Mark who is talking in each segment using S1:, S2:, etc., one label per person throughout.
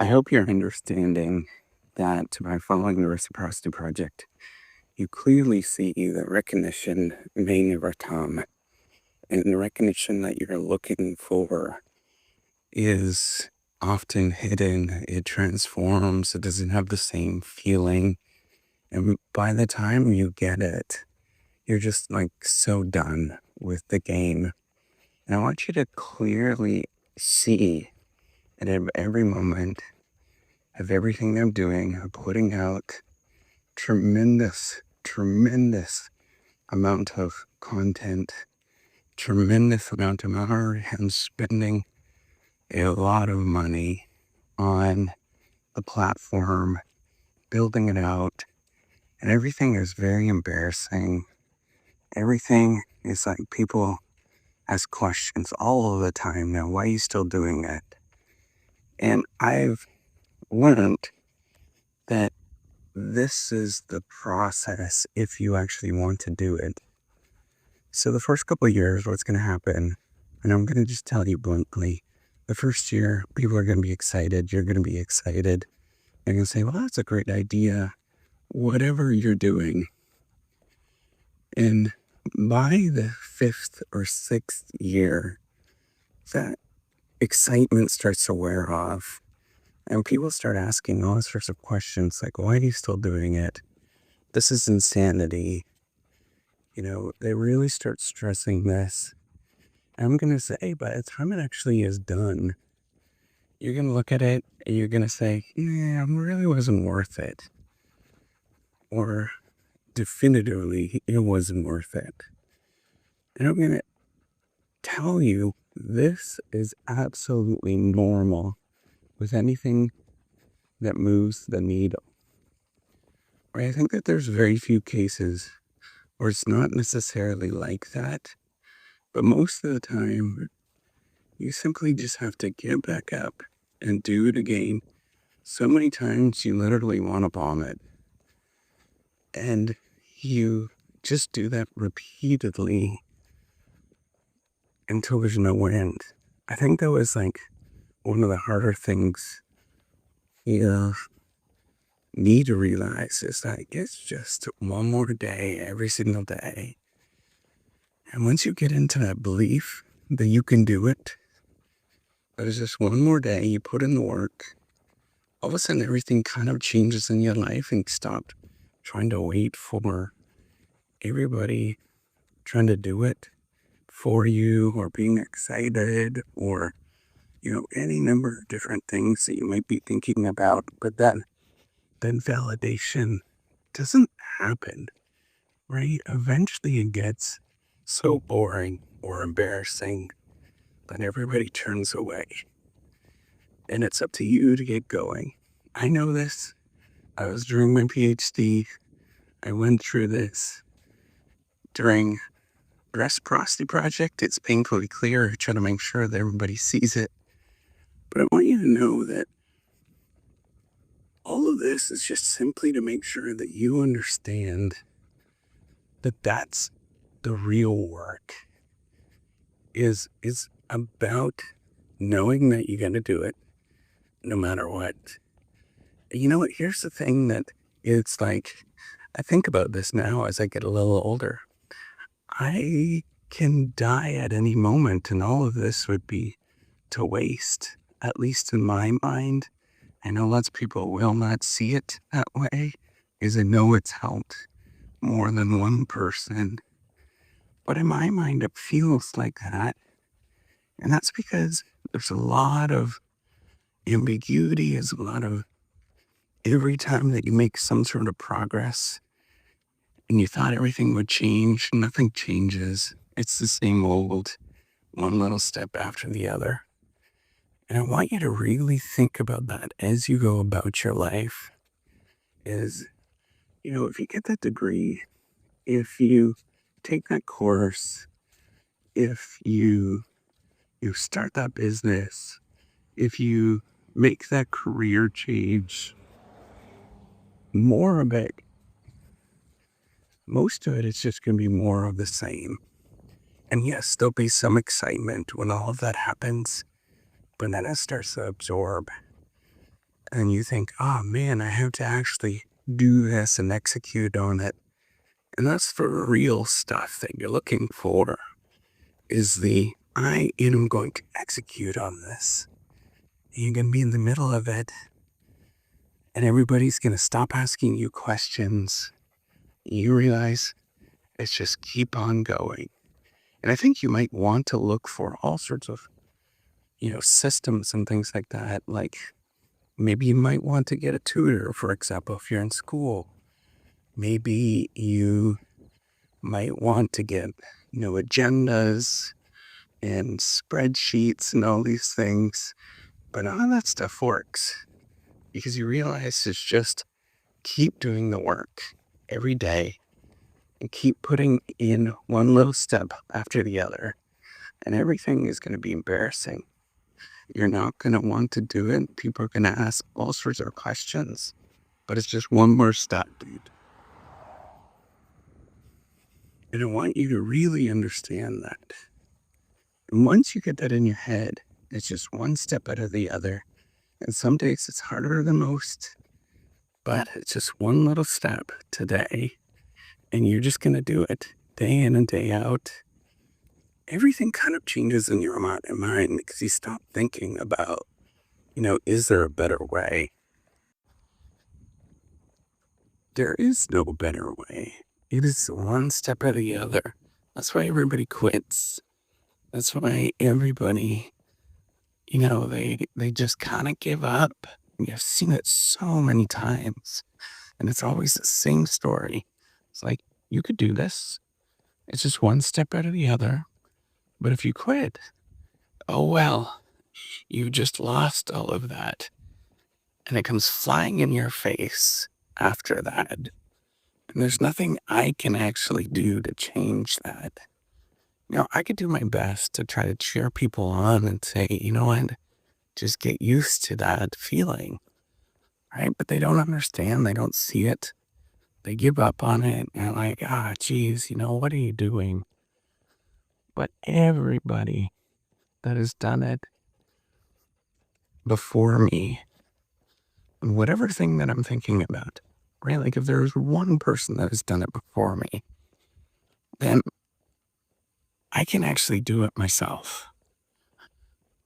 S1: I hope you're understanding that by following the Reciprocity Project, you clearly see the recognition may never come. And the recognition that you're looking for is often hidden. It transforms, it doesn't have the same feeling. And by the time you get it, you're just like so done with the game. And I want you to clearly see at every moment of everything I'm doing, I'm putting out tremendous amount of content, tremendous amount of hours, and spending a lot of money on the platform, building it out, and everything is very embarrassing. Everything is like people ask questions all of the time now. Why are you still doing it? And I've learned that this is the process if you actually want to do it. So the first couple of years, what's going to happen, and I'm going to just tell you bluntly, the first year, people are going to be excited. You're going to be excited. They're going to say, well, that's a great idea, whatever you're doing. And by the fifth or sixth year, that excitement starts to wear off. And people start asking all sorts of questions like, why are you still doing it? This is insanity. They really start stressing this. I'm going to say, by the time it actually is done, you're going to look at it and you're going to say, yeah, it really wasn't worth it. Or definitively, it wasn't worth it. And I'm going to tell you, this is absolutely normal with anything that moves the needle. Right? I think that there's very few cases where it's not necessarily like that. But most of the time, you simply just have to get back up and do it again. So many times you literally want to vomit. And you just do that repeatedly until there's no end. I think that was like one of the harder things you need to realize is that it's just one more day every single day. And once you get into that belief that you can do it, there's just one more day, you put in the work, all of a sudden everything kind of changes in your life and you stop trying to wait for everybody trying to do it for you or being excited or, any number of different things that you might be thinking about. But then validation doesn't happen, right? Eventually it gets so boring or embarrassing that everybody turns away. And it's up to you to get going. I know this. I was doing my PhD. I went through this during R3ciprocity Project. It's painfully clear. I try to make sure that everybody sees it. But I want you to know that all of this is just simply to make sure that you understand that that's the real work. Is about knowing that you're going to do it no matter what. You know what? Here's the thing that it's like, I think about this now as I get a little older. I can die at any moment, and all of this would be to waste, at least in my mind. I know lots of people will not see it that way, because I know it's helped more than one person. But in my mind, it feels like that. And that's because there's a lot of ambiguity, there's a lot of every time that you make some sort of progress and you thought everything would change, nothing changes. It's the same old, one little step after the other. And I want you to really think about that as you go about your life is, if you get that degree, if you take that course, if you start that business, if you make that career change, more of it, most of it is just going to be more of the same. And yes, there'll be some excitement when all of that happens, but then it starts to absorb. and you think, oh man, I have to actually do this and execute on it. And that's for real stuff that you're looking for, is I am going to execute on this. You're going to be in the middle of it, and everybody's going to stop asking you questions. You realize it's just keep on going. And I think you might want to look for all sorts of, systems and things like that. Like maybe you might want to get a tutor, for example, if you're in school. Maybe you might want to get, agendas and spreadsheets and all these things. But none of that stuff works because you realize it's just keep doing the work every day and keep putting in one little step after the other. And everything is going to be embarrassing. You're not going to want to do it. People are going to ask all sorts of questions, but it's just one more step, dude. And I want you to really understand that. And once you get that in your head, it's just one step out of the other. And some days it's harder than most, but it's just one little step today. And you're just going to do it day in and day out. Everything kind of changes in your mind because you stop thinking about, is there a better way? There is no better way. It is one step out of the other. That's why everybody quits. That's why everybody, they just kind of give up. I've seen it so many times. And it's always the same story. It's like, you could do this. It's just one step out of the other. But if you quit, oh well, you just lost all of that. And it comes flying in your face after that. And there's nothing I can actually do to change that. I could do my best to try to cheer people on and say, you know what, just get used to that feeling, right? But they don't understand. They don't see it. They give up on it and like, geez, what are you doing? But everybody that has done it before me, whatever thing that I'm thinking about, right? Like if there's one person that has done it before me, then I can actually do it myself,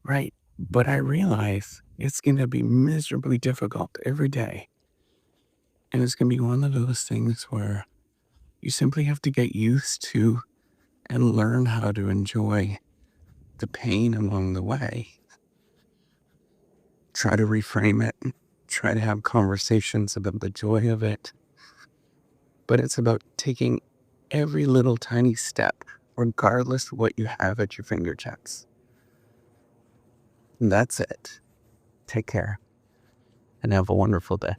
S1: right? But I realize it's going to be miserably difficult every day. And it's going to be one of those things where you simply have to get used to and learn how to enjoy the pain along the way. Try to reframe it. Try to have conversations about the joy of it. But it's about taking every little tiny step, regardless of what you have at your fingertips. And that's it. Take care and have a wonderful day.